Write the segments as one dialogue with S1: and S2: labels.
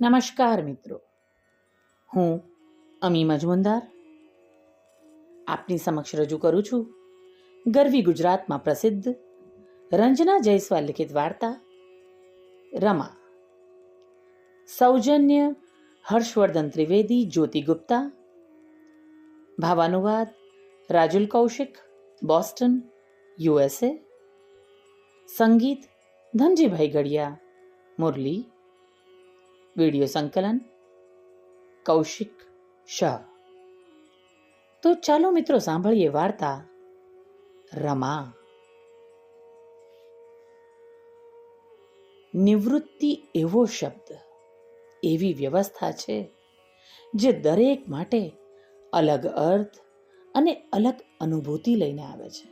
S1: નમસ્કાર મિત્રો, હું અમી મજમુનદાર આપની સમક્ષ રજૂ કરું છું ગરવી ગુજરાતમાં પ્રસિદ્ધ રંજના જયસ્વાલ લિખિત વાર્તા રમા. સૌજન્ય હર્ષવર્ધન ત્રિવેદી, જ્યોતિ ગુપ્તા. ભાવાનુવાદ રાજુલ કૌશિક, બોસ્ટન, USA. સંગીત ધનજીભાઈ ગડિયા, મુરલી. વિડિયો સંકલન કૌશિક શાહ. તો ચાલો મિત્રો સાંભળીએ વાર્તા રમા. નિવૃત્તિ એવો શબ્દ, એવી વ્યવસ્થા છે જે દરેક માટે અલગ અર્થ અને અલગ અનુભૂતિ લઈને આવે છે.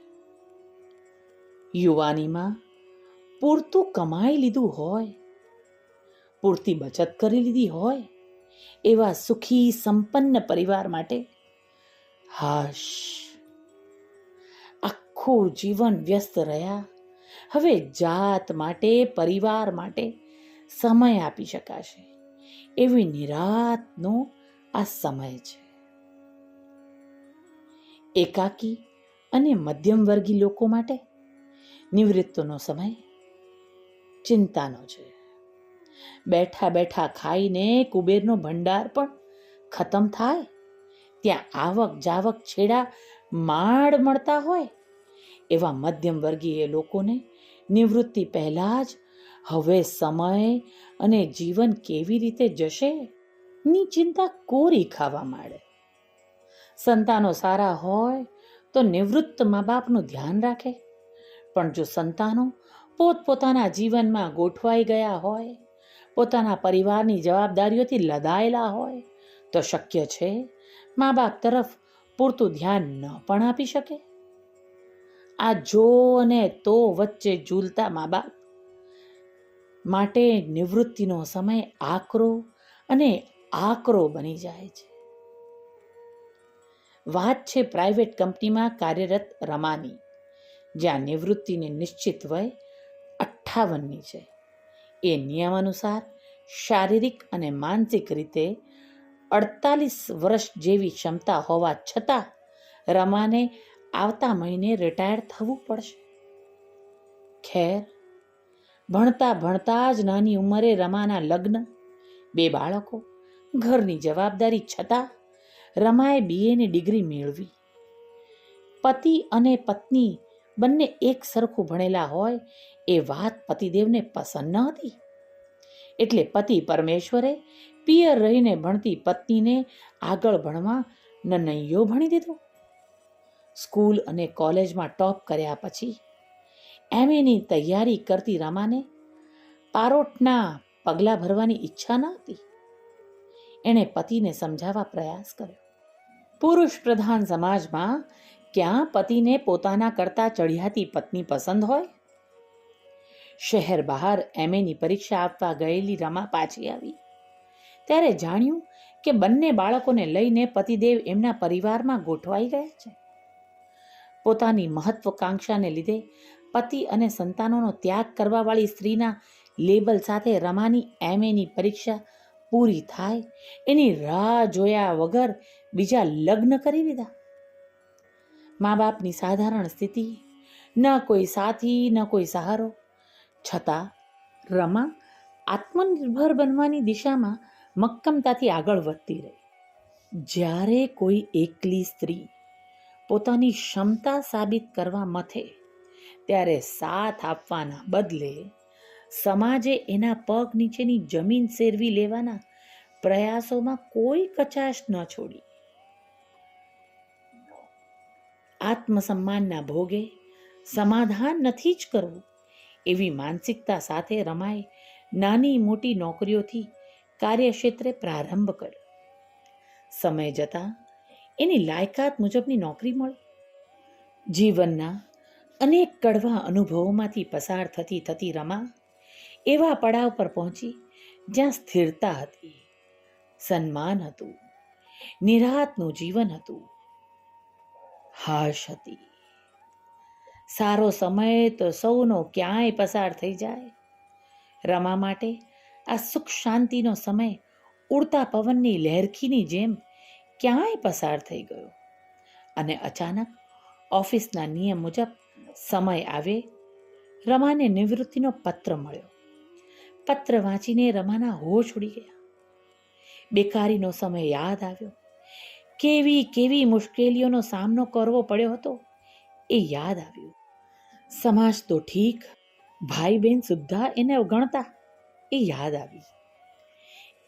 S1: યુવાનીમાં પૂરતું કમાઈ લીધું હોય, પૂરતી બચત કરી લીધી હોય એવા સુખી સંપન્ન પરિવાર માટે હાશ, આખું જીવન વ્યસ્ત રહ્યા હવે જાત માટે, પરિવાર માટે સમય આપી શકાશે એવી નિરાંતનો આ સમય છે. એકાકી અને મધ્યમ વર્ગી લોકો માટે નિવૃત્તિનો સમય ચિંતાનો છે. બેઠા બેઠા ખાઈને કુબેરનો ભંડાર પણ ખતમ થાય ત્યાં આવક જાવક છેડા માડ મળતા હોય એવા મધ્યમ વર્ગીય લોકોને નિવૃત્તિ પહેલા જ હવે સમય અને જીવન કેવી રીતે જશે ની ચિંતા કોરી ખાવા માંડે. સંતાનો સારા હોય તો નિવૃત્ત મા બાપનું ધ્યાન રાખે, પણ જો સંતાનો પોતપોતાના જીવનમાં ગોઠવાઈ ગયા હોય, પોતાના પરિવારની જવાબદારીઓથી લદાયેલા હોય તો શક્ય છે મા બાપ તરફ પૂરતું ધ્યાન ન પણ આપી શકે. આ જો અને તો વચ્ચે ઝૂલતા મા બાપ માટે નિવૃત્તિનો સમય આકરો અને આકરો બની જાય છે. વાત છે પ્રાઇવેટ કંપનીમાં કાર્યરત રમાની, જ્યાં નિવૃત્તિની નિશ્ચિત વય 58ની છે. એ નિયમ અનુસાર શારીરિક અને માનસિક રીતે 48 વર્ષ જેવી ક્ષમતા હોવા છતાં રમાને આવતા મહિને રિટાયર થવું પડશે. ખેર, ભણતા ભણતા જ નાની ઉંમરે રમાના લગ્ન, 2 બાળકો, ઘરની જવાબદારી છતાં રમાએ BAની ડિગ્રી મેળવી. પતિ અને પત્ની બંને એક સરખું ભણેલા હોય એ વાત પતિદેવને પસંદ ન હતી, એટલે પતિ પરમેશ્વરે પિયર રહીને ભણતી પત્નીને આગળ ભણવા નનૈયો ભણી દીધો. સ્કૂલ અને કોલેજમાં ટોપ કર્યા પછી MAની તૈયારી કરતી રમાને પારોટના પગલાં ભરવાની ઈચ્છા ન હતી. એણે પતિને સમજાવવા પ્રયાસ કર્યો. પુરુષ પ્રધાન સમાજમાં ક્યાં પતિને પોતાના કરતા ચઢિયાતી પત્ની પસંદ હોય? શહેર બહાર MAની પરીક્ષા આપવા ગયેલી રમા પાછી આવી ત્યારે જાણ્યું કે બંને બાળકોને લઈને પતિદેવ એમના પરિવારમાં ગોઠવાઈ ગયા છે. પોતાની મહત્વકાંક્ષાને લીધે પતિ અને સંતાનોનો ત્યાગ કરવાવાળી સ્ત્રીના લેબલ સાથે રમાની MAની પરીક્ષા પૂરી થાય એની રાહ જોયા વગર બીજા લગ્ન કરી લીધા. મા બાપની સાધારણ સ્થિતિ, ન કોઈ સાથી ન કોઈ સહારો, છતાં રમા આત્મનિર્ભર બનવાની દિશામાં મક્કમતાથી આગળ વધતી રહી. જ્યારે કોઈ એકલી સ્ત્રી પોતાની ક્ષમતા સાબિત કરવા મથે ત્યારે સાથ આપવાના બદલે સમાજે એના પગ નીચેની જમીન સેરવી લેવાના પ્રયાસોમાં કોઈ કચાશ ન છોડી. આત્મસન્માનના ભોગે સમાધાન નથી જ કરવું એવી માનસિકતા સાથે રમાએ નાની મોટી નોકરીઓથી કાર્યક્ષેત્રે પ્રારંભ કર્યો. સમય જતાં એની લાયકાત મુજબની નોકરી મળી. જીવનના અનેક કડવા અનુભવોમાંથી પસાર થતી થતી રમા એવા પડાવ પર પહોંચી જ્યાં સ્થિરતા હતી, સન્માન હતું, નિરાંતનું જીવન હતું, હાશ હતી. સારો સમય તો સૌનો ક્યાંય પસાર થઈ જાય. રમા માટે આ સુખ શાંતિનો સમય ઉડતા પવનની લહેરખીની જેમ ક્યાંય પસાર થઈ ગયો અને અચાનક ઓફિસના નિયમ મુજબ સમય આવે રમાને નિવૃત્તિનો પત્ર મળ્યો. પત્ર વાંચીને રમાના હોશ ઉડી ગયા. બેકારીનો સમય યાદ આવ્યો. કેવી કેવી મુશ્કેલીઓનો સામનો કરવો પડ્યો હતો એ યાદ આવ્યું. સમાજ તો ઠીક, ભાઈ બહેન સુદ્ધા એને અવગણતા એ યાદ આવી.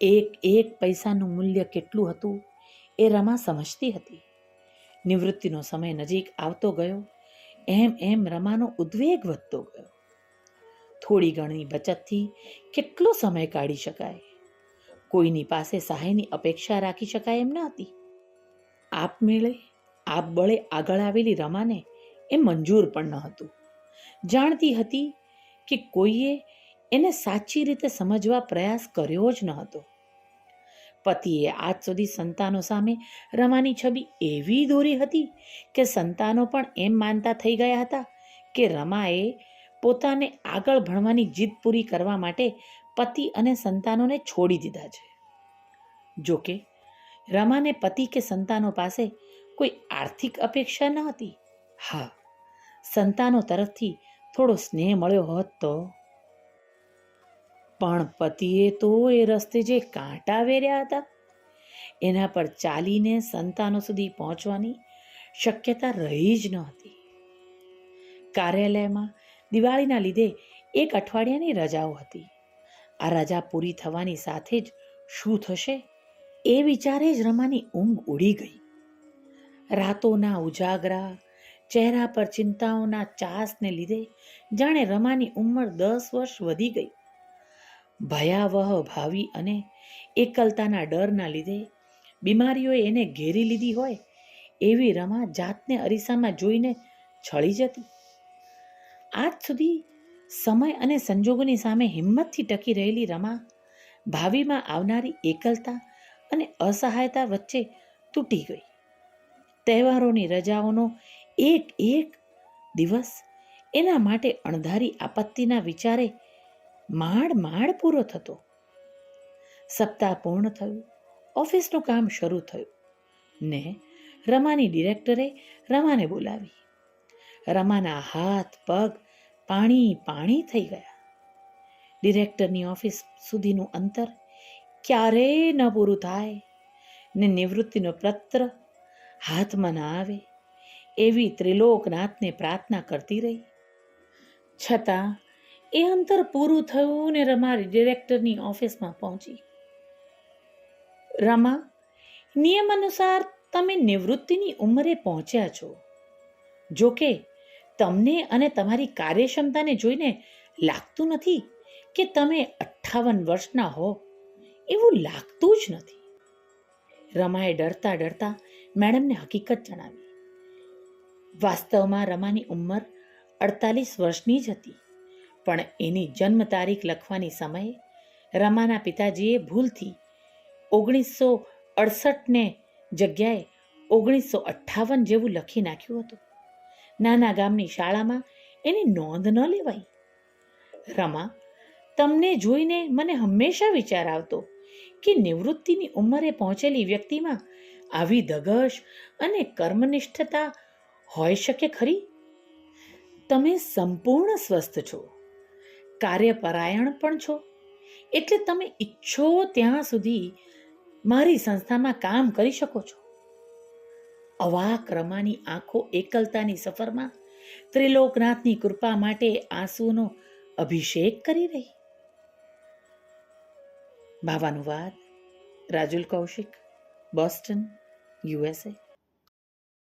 S1: એક એક પૈસાનું મૂલ્ય કેટલું હતું એ રમા સમજતી હતી. નિવૃત્તિનો સમય નજીક આવતો ગયો એમ એમ રમાનો ઉદ્વેગ વધતો ગયો. થોડી ઘણી બચતથી કેટલો સમય કાઢી શકાય? કોઈની પાસે સહાયની અપેક્ષા રાખી શકાય એમ ન હતી. આપમેળે આપ બળે આગળ આવેલી રમાને એ મંજૂર પણ ન હતું. જાણતી હતી કે કોઈએ એને સાચી રીતે સમજવા પ્રયાસ કર્યો જ ન હતો. પતિએ આજ સુધી સંતાનો સામે રમાની છબી એવી દોરી હતી કે સંતાનો પણ એમ માનતા થઈ ગયા હતા કે રમાએ પોતાને આગળ ભણવાની જીદ પૂરી કરવા માટે પતિ અને સંતાનોને છોડી દીધા છે. જોકે રમાને પતિ કે સંતાનો પાસે કોઈ આર્થિક અપેક્ષા ન હતી. હા, સંતાનો તરફથી થોડો સ્નેહ મળ્યો હોત તો. પણ પતિએ તો એ રસ્તે જે કાંટા વેર્યા હતા એના પર ચાલીને સંતાનો સુધી પહોંચવાની શક્યતા રહી જ ન હતી. કાર્યાલયમાં દિવાળીના લીધે એક અઠવાડિયાની રજાઓ હતી. આ રજા પૂરી થવાની સાથે જ શું થશે એ વિચારે જ રમાની ઊંઘ ઉડી ગઈ. રાતોના ઉજાગરા, ચહેરા પર ચિંતાઓના ચાસને લીધે જાણે રમાની ઉંમર 10 વર્ષ વધી ગઈ. ભયાવહ ભાવિ અને એકલતાના ડરના લીધે બીમારીઓએ એને ઘેરી લીધી હોય એવી રમા જાતને અરીસામાં જોઈને છળી જતી. આજ સુધી સમય અને સંજોગોની સામે હિંમતથી ટકી રહેલી રમા ભાવિમાં આવનારી એકલતા અને અસહાયતા વચ્ચે તૂટી ગઈ. તહેવારોની રજાઓનો એક એક દિવસ એના માટે અણધારી આપત્તિના વિચારે માંડ પૂરો થતો. સપ્તાહ પૂર્ણ થયું, ઓફિસનું કામ શરૂ થયું ને રમાની ડિરેક્ટરે રમાને બોલાવી. રમાના હાથ પગ પાણી થઈ ગયા. ડિરેક્ટરની ઓફિસ સુધીનું અંતર ક્યારેય ન પૂરું થાય ને નિવૃત્તિનો પત્ર હાથમાં ના આવે એવી ત્રિલોકનાથને પ્રાર્થના કરતી રહી. છતાં એ અંતર પૂરું થયું ને રમા ડિરેક્ટરની ઓફિસમાં પહોંચી. રમા, નિયમ અનુસાર તમે નિવૃત્તિની ઉંમરે પહોંચ્યા છો. જોકે તમને અને તમારી કાર્યક્ષમતાને જોઈને લાગતું નથી કે તમે 58 વર્ષના હો, એવું લાગતું જ નથી. રમાએ ડરતા મેડમને હકીકત જણાવી. વાસ્તવમાં રમાની ઉંમર 48 વર્ષની જ હતી, પણ એની જન્મ તારીખ લખવાની સમયે રમાના પિતાજીએ ભૂલથી 1968ને જગ્યાએ 1958 જેવું લખી નાખ્યું હતું. નાના ગામની શાળામાં એની નોંધ ન લેવાઈ. રમા, તમને જોઈને મને હંમેશા વિચાર આવતો કે નિવૃત્તિની ઉંમરે પહોંચેલી વ્યક્તિમાં આવી ધગશ અને કર્મનિષ્ઠતા હોઈ શકે ખરી? તમે સંપૂર્ણ સ્વસ્થ છો, કાર્યપરાયણ પણ છો, એટલે તમે ઈચ્છો ત્યાં સુધી મારી સંસ્થામાં કામ કરી શકો છો. અવાક રમાની આંખો એકલતાની સફરમાં ત્રિલોકનાથની કૃપા માટે આંસુનો અભિષેક કરી રહી. ભાવાનુવાદ રાજુલ કૌશિક, બોસ્ટન, USA.